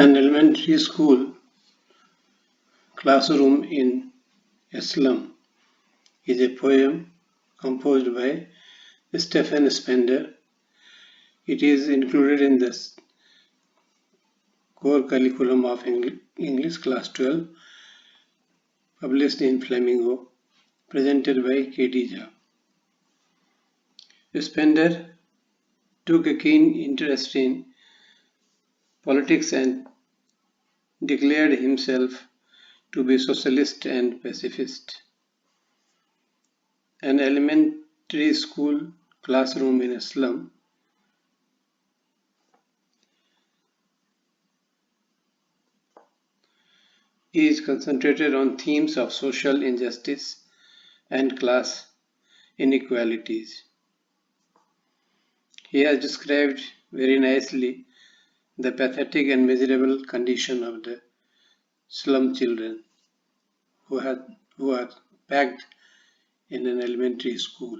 An elementary school classroom in a slum is a poem composed by Stephen Spender. It is included in the core curriculum of English Class 12, published in Flamingo, presented by Khadija. Spender took a keen interest in politics and declared himself to be socialist and pacifist. An elementary school classroom in a slum is concentrated on themes of social injustice and class inequalities. He has described very nicely the pathetic and miserable condition of the slum children who are packed in an elementary school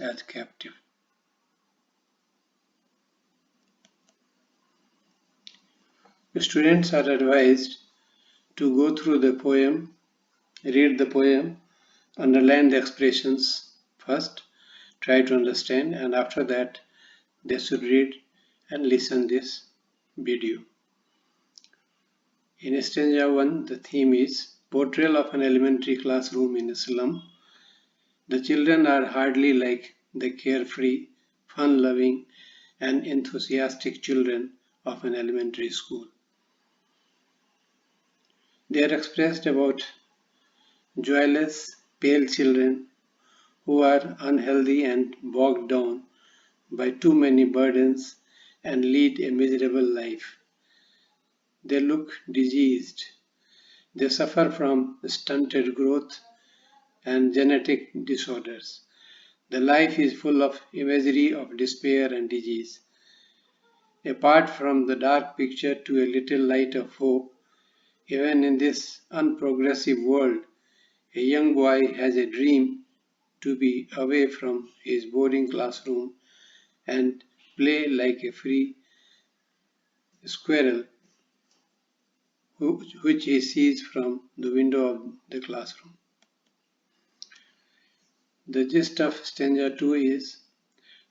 as captive. The students are advised to go through the poem, read the poem, underline the expressions first, try to understand, and after that they should read and listen this video. In stanza 1, the theme is portrayal of an elementary classroom in a slum. The children are hardly like the carefree, fun-loving, and enthusiastic children of an elementary school. They are expressed about joyless, pale children who are unhealthy and bogged down by too many burdens and lead a miserable life. They look diseased. They suffer from stunted growth and genetic disorders. The life is full of imagery of despair and disease. Apart from the dark picture to a little light of hope, even in this unprogressive world, a young boy has a dream to be away from his boarding classroom and play like a free squirrel which he sees from the window of the classroom. The gist of stanza 2 is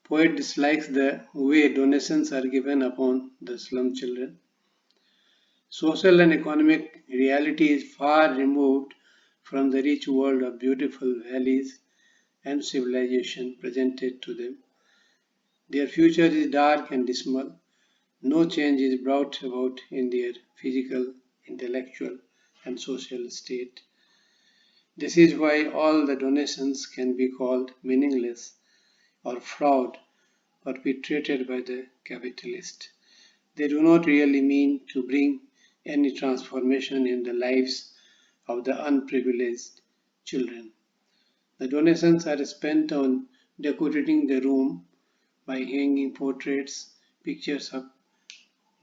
poet dislikes the way donations are given upon the slum children. Social and economic reality is far removed from the rich world of beautiful valleys and civilization presented to them. Their future is dark and dismal. No change is brought about in their physical, intellectual, and social state. This is why all the donations can be called meaningless or fraud perpetrated by the capitalist. They do not really mean to bring any transformation in the lives of the unprivileged children. The donations are spent on decorating the room by hanging portraits, pictures of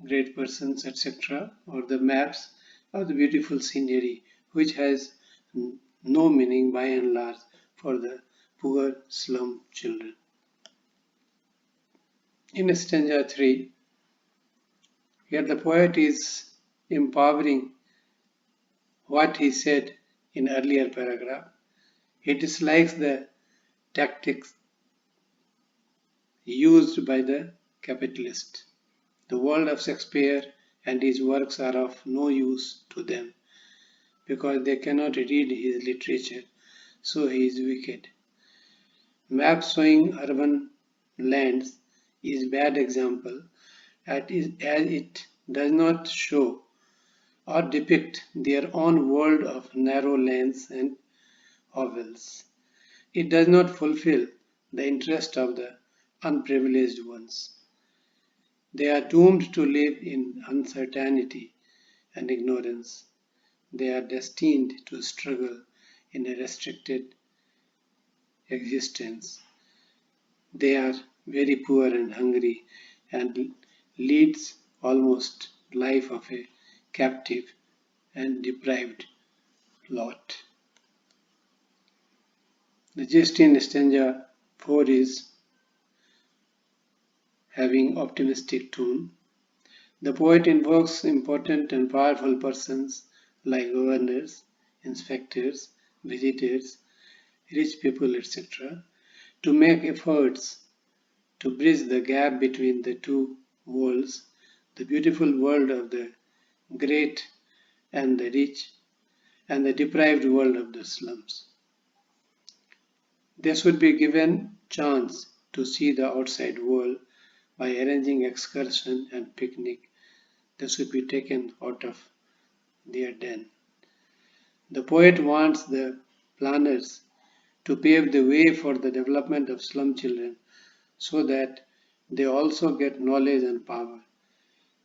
great persons, etc., or the maps of the beautiful scenery, which has no meaning by and large for the poor slum children. In stanza 3, here the poet is empowering what he said in earlier paragraph. He dislikes the tactics used by the capitalist. The world of Shakespeare and his works are of no use to them because they cannot read his literature, so he is wicked. Map showing urban lands is a bad example as it does not show or depict their own world of narrow lanes and hovels. It does not fulfill the interest of the unprivileged ones. They are doomed to live in uncertainty and ignorance. They are destined to struggle in a restricted existence. They are very poor and hungry and leads almost life of a captive and deprived lot. The gist in stanza 4 is having optimistic tone. The poet invokes important and powerful persons like governors, inspectors, visitors, rich people, etc., to make efforts to bridge the gap between the two worlds, the beautiful world of the great and the rich, and the deprived world of the slums. They should be given chance to see the outside world by arranging excursion and picnic. They should be taken out of their den. The poet wants the planners to pave the way for the development of slum children so that they also get knowledge and power.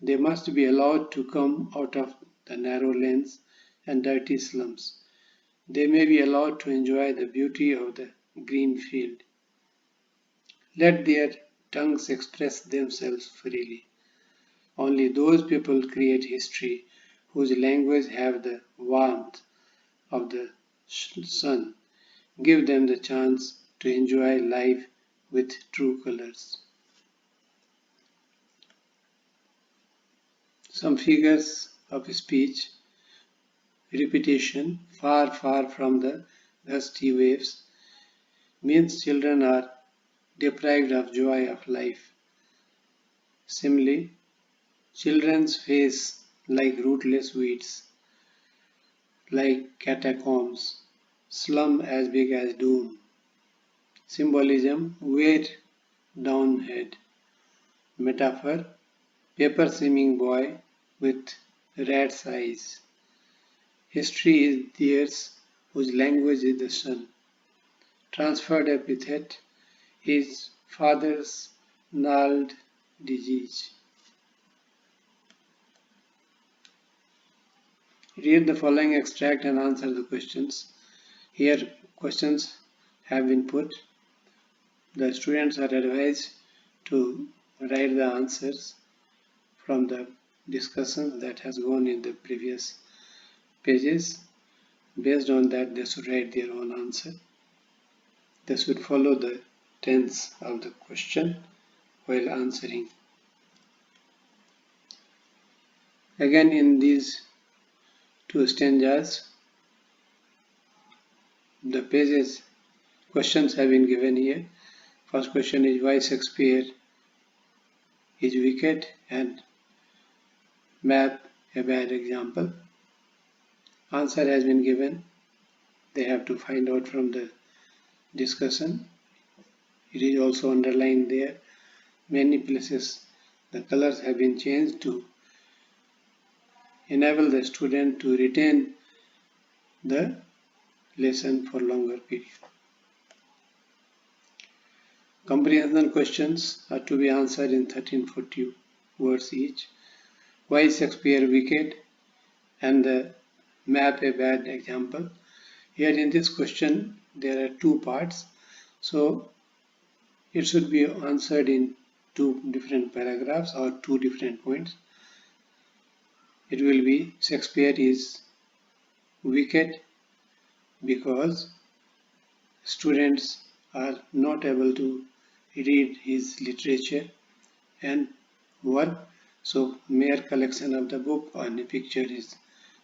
They must be allowed to come out of the narrow lanes and dirty slums. They may be allowed to enjoy the beauty of the green field. Let their tongues express themselves freely. Only those people create history whose language have the warmth of the sun. Give them the chance to enjoy life with true colors. Some figures of speech. Repetition, far, far from the gusty waves, means children are deprived of joy of life. Simile, children's face like rootless weeds, like catacombs, slum as big as doom. Symbolism, weight down head. Metaphor, paper seeming boy with rat's eyes. History is theirs whose language is the sun. Transferred epithet, his father's gnarled disease. Read the following extract and answer the questions. Here questions have been put. The students are advised to write the answers from the discussion that has gone in the previous pages. Based on that, they should write their own answer. They should follow the tense of the question while answering. Again, in these two stanzas, the pages questions have been given here. First question is why Shakespeare is wicked, and map a bad example. Answer has been given. They have to find out from the discussion. It is also underlined there. Many places the colors have been changed to enable the student to retain the lesson for longer period. Comprehension questions are to be answered in 1340 words each. Why is Shakespeare wicked? And the map a bad example. Here in this question there are two parts, so it should be answered in two different paragraphs or two different points. It will be Shakespeare is wicked because students are not able to read his literature and work, so mere collection of the book or the picture is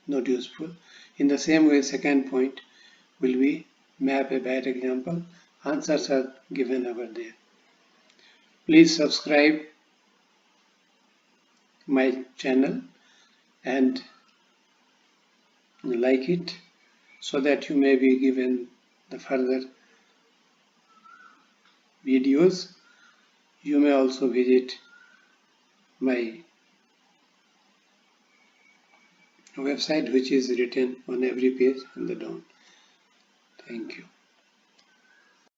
not useful. In the same way, second point will be map a bad example. Answers are given over there. Please subscribe my channel and like it so that you may be given the further videos. You may also visit my website, which is written on every page in the down. Thank you.